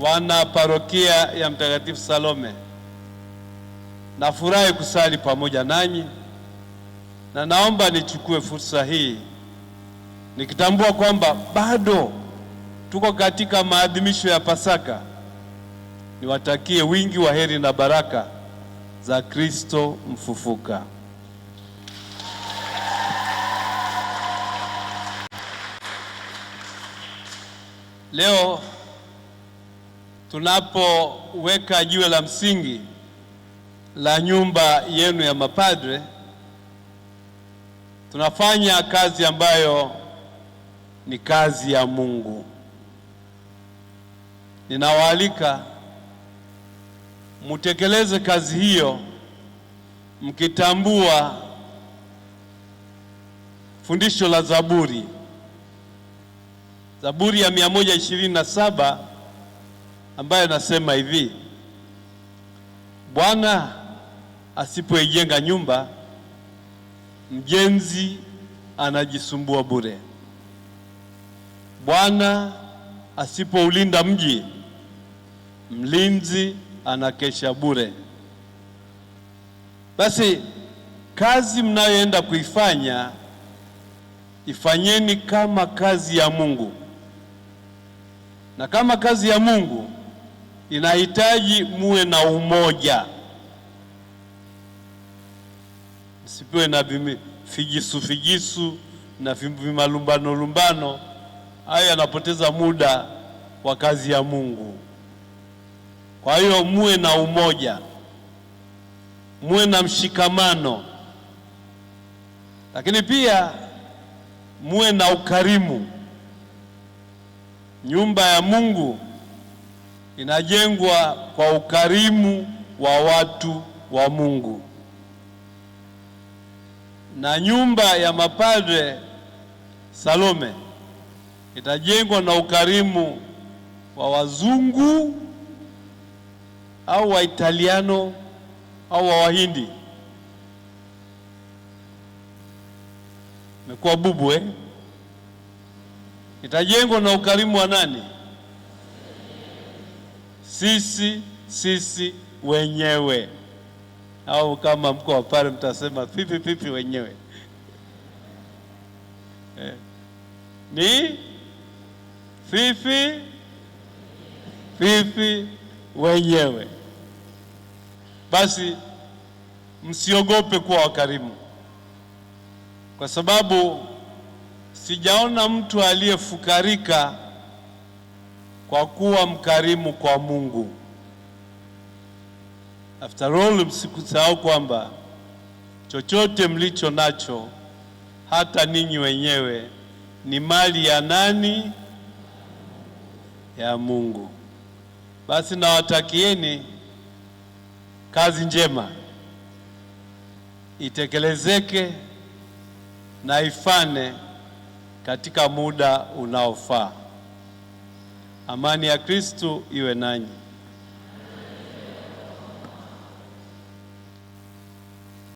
wana parokia ya Mtakatifu Salome, nafurahi kusali pamoja nanyi, na naomba nichukue fursa hii nikitambua kwamba bado tuko katika maadhimisho ya Pasaka, niwatakie wingi wa heri na baraka za Kristo mfufuka. Leo tunapoweka jiwe la msingi la nyumba yenu ya mapadre, tunafanya kazi ambayo ni kazi ya Mungu. Ninawaalika mutekeleze kazi hiyo mkitambua fundisho la Zaburi ya 127 ambayo nasema hivi: Bwana asipoijenga nyumba, mjenzi anajisumbua bure. Bwana asipoulinda mji, mlinzi anakesha bure. Basi kazi mnayoenda kuifanya, ifanyeni kama kazi ya Mungu. Na kama kazi ya Mungu inahitaji muwe na umoja, msipewe na figisu na vimalumbano. Hayo yanapoteza muda wa kazi ya Mungu. Kwa hiyo muwe na umoja, muwe na mshikamano, lakini pia muwe na ukarimu. Nyumba ya Mungu inajengwa kwa ukarimu wa watu wa Mungu, na nyumba ya mapadre Salome itajengwa na ukarimu wa wazungu au wa Italiano au wa Wahindi. Mekuwa bubu Itajengwa na ukarimu wa nani? Sisi wenyewe, au kama mko wa pale mtasema pipi wenyewe. Ni fifi wenyewe. Basi msiogope kuwa wakarimu, kwa sababu sijaona mtu aliyefukarika kwa kuwa mkarimu kwa Mungu. After all, msikusahau kwamba chochote mlicho nacho, hata ninyi wenyewe, ni mali ya nani? Ya Mungu. Basi nawatakieni kazi njema, itekelezeke na ifane katika muda unaofaa. Amani ya Kristo iwe nanyi.